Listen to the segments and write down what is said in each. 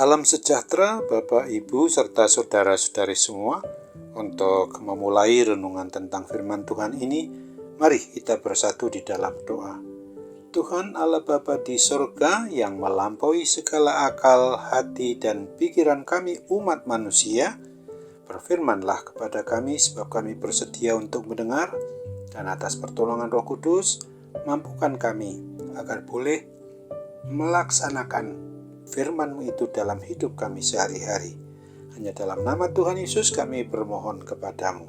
Salam sejahtera Bapak, Ibu, serta saudara-saudari semua. Untuk memulai renungan tentang firman Tuhan ini, mari kita bersatu di dalam doa. Tuhan Allah Bapa di sorga yang melampaui segala akal, hati, dan pikiran kami umat manusia, berfirmanlah kepada kami sebab kami bersedia untuk mendengar, dan atas pertolongan Roh Kudus, mampukan kami agar boleh melaksanakan firman-Mu itu dalam hidup kami sehari-hari. Hanya dalam nama Tuhan Yesus kami bermohon kepadamu.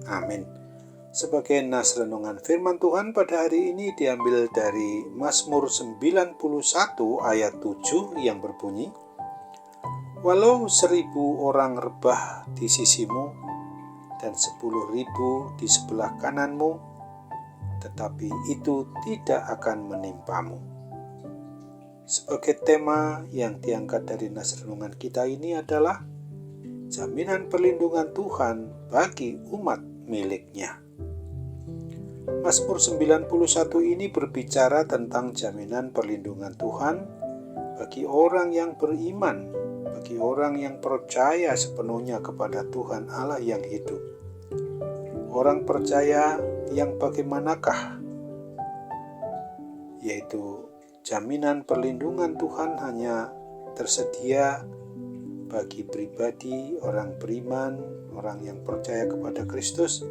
Amin. Sebagai nas renungan firman Tuhan pada hari ini diambil dari Mazmur 91 ayat 7 yang berbunyi, Walau 1.000 orang rebah di sisimu dan 10.000 di sebelah kananmu, tetapi itu tidak akan menimpamu. Sebagai tema yang diangkat dari nas renungan kita ini adalah jaminan perlindungan Tuhan bagi umat miliknya. Mazmur 91 ini berbicara tentang jaminan perlindungan Tuhan bagi orang yang beriman, bagi orang yang percaya sepenuhnya kepada Tuhan Allah yang hidup. Orang percaya yang bagaimanakah? Yaitu jaminan perlindungan Tuhan hanya tersedia bagi pribadi, orang beriman, orang yang percaya kepada Kristus,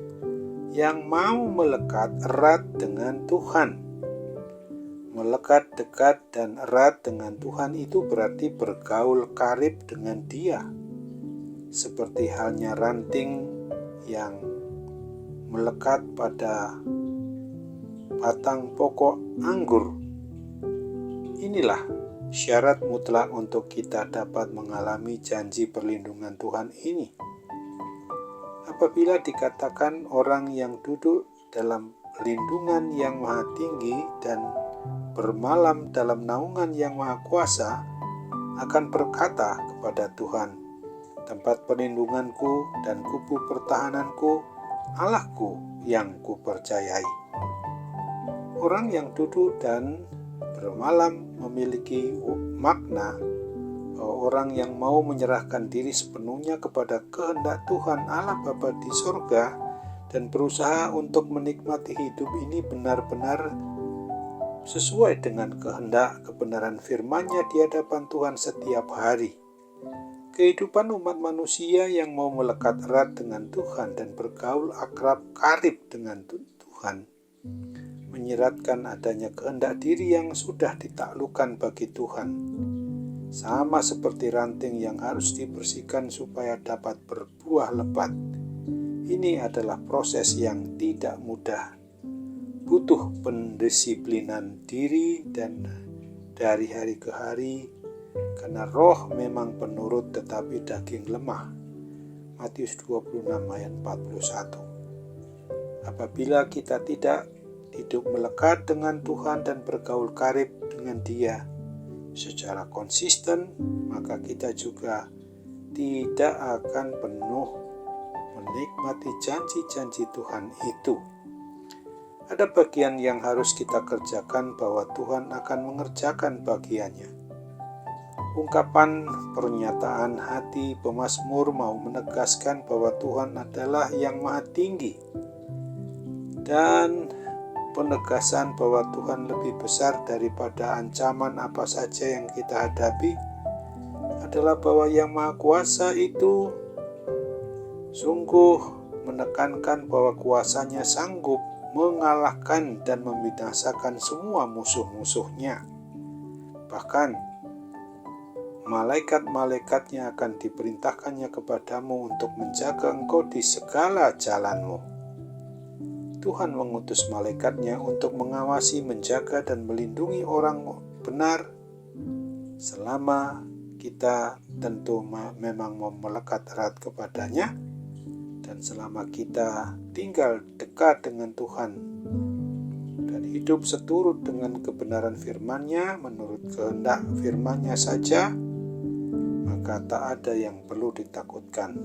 yang mau melekat erat dengan Tuhan. Melekat dekat dan erat dengan Tuhan itu berarti bergaul karib dengan Dia. Seperti halnya ranting yang melekat pada batang pokok anggur. Inilah syarat mutlak untuk kita dapat mengalami janji perlindungan Tuhan ini. Apabila dikatakan orang yang duduk dalam lindungan yang maha tinggi dan bermalam dalam naungan yang maha kuasa akan berkata kepada Tuhan, tempat perlindunganku dan kubu pertahananku, Allahku yang kupercayai. Orang yang duduk dan bermalam memiliki makna orang yang mau menyerahkan diri sepenuhnya kepada kehendak Tuhan Allah Bapa di sorga dan berusaha untuk menikmati hidup ini benar-benar sesuai dengan kehendak kebenaran firman-Nya di hadapan Tuhan setiap hari. Kehidupan umat manusia yang mau melekat erat dengan Tuhan dan bergaul akrab karib dengan Tuhan menyiratkan adanya kehendak diri yang sudah ditaklukkan bagi Tuhan. Sama seperti ranting yang harus dibersihkan supaya dapat berbuah lebat. Ini adalah proses yang tidak mudah. Butuh pendisiplinan diri dan dari hari ke hari, karena roh memang penurut tetapi daging lemah. Matius 26 ayat 41. Apabila kita tidak hidup melekat dengan Tuhan dan bergaul karib dengan Dia secara konsisten, maka kita juga tidak akan penuh menikmati janji-janji Tuhan itu. Ada bagian yang harus kita kerjakan bahwa Tuhan akan mengerjakan bagiannya. Ungkapan pernyataan hati pemazmur mau menegaskan bahwa Tuhan adalah yang maha tinggi, dan penegasan bahwa Tuhan lebih besar daripada ancaman apa saja yang kita hadapi adalah bahwa Yang Maha Kuasa itu sungguh menekankan bahwa kuasanya sanggup mengalahkan dan membinasakan semua musuh-musuhnya. Bahkan malaikat-malaikatnya akan diperintahkannya kepadamu untuk menjaga engkau di segala jalanmu. Tuhan mengutus malaikatnya untuk mengawasi, menjaga, dan melindungi orang benar selama kita tentu memang mau melekat erat kepadanya dan selama kita tinggal dekat dengan Tuhan dan hidup seturut dengan kebenaran firman-Nya menurut kehendak firman-Nya saja, maka tak ada yang perlu ditakutkan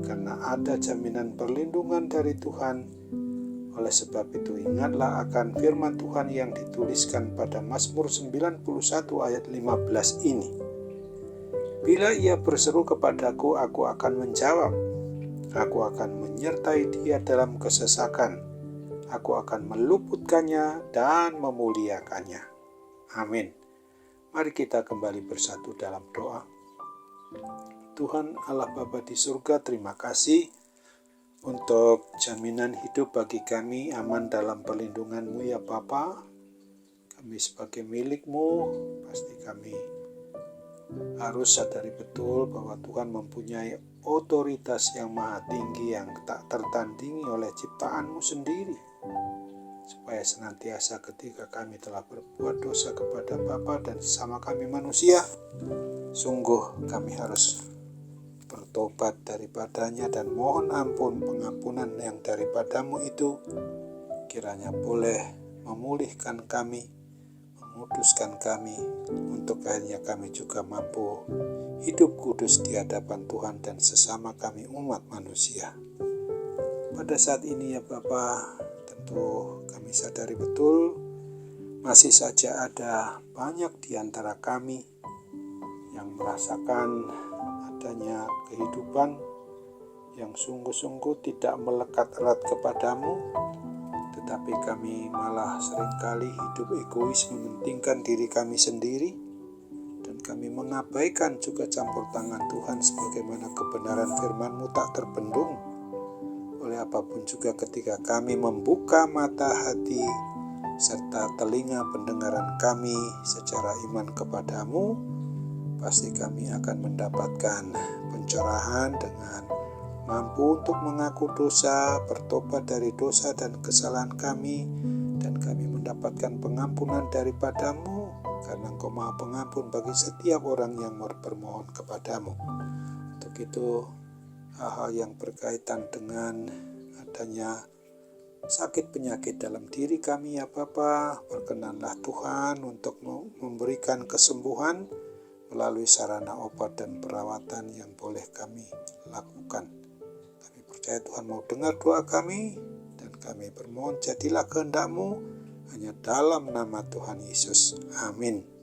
karena ada jaminan perlindungan dari Tuhan. Oleh sebab itu ingatlah akan firman Tuhan yang dituliskan pada Mazmur 91 ayat 15 ini. Bila ia berseru kepadaku, aku akan menjawab. Aku akan menyertai dia dalam kesesakan. Aku akan meluputkannya dan memuliakannya. Amin. Mari kita kembali bersatu dalam doa. Tuhan Allah Bapa di surga, terima kasih untuk jaminan hidup bagi kami aman dalam perlindungan-Mu ya Bapa. Kami sebagai milik-Mu, pasti kami harus sadari betul bahwa Tuhan mempunyai otoritas yang maha tinggi yang tak tertandingi oleh ciptaan-Mu sendiri. Supaya senantiasa ketika kami telah berbuat dosa kepada Bapa dan sesama kami manusia, sungguh kami harus bertobat daripadanya dan mohon ampun, pengampunan yang daripadamu itu kiranya boleh memulihkan kami, menguduskan kami, untuk akhirnya kami juga mampu hidup kudus di hadapan Tuhan dan sesama kami umat manusia. Pada saat ini ya Bapa, tentu kami sadari betul masih saja ada banyak di antara kami yang merasakan adanya kehidupan yang sungguh-sungguh tidak melekat erat kepadamu, tetapi kami malah seringkali hidup egois, mementingkan diri kami sendiri, dan kami mengabaikan juga campur tangan Tuhan sebagaimana kebenaran firman-Mu tak terbendung oleh apapun juga. Ketika kami membuka mata hati serta telinga pendengaran kami secara iman kepadamu, pasti kami akan mendapatkan pencerahan dengan mampu untuk mengaku dosa, bertobat dari dosa dan kesalahan kami, dan kami mendapatkan pengampunan daripadamu, karena Engkau Maha Pengampun bagi setiap orang yang bermohon kepadamu. Untuk itu, hal-hal yang berkaitan dengan adanya sakit penyakit dalam diri kami ya Bapa, berkenanlah Tuhan untuk memberikan kesembuhan melalui sarana obat dan perawatan yang boleh kami lakukan. Kami percaya Tuhan mau dengar doa kami, dan kami bermohon jadilah kehendak-Mu hanya dalam nama Tuhan Yesus. Amin.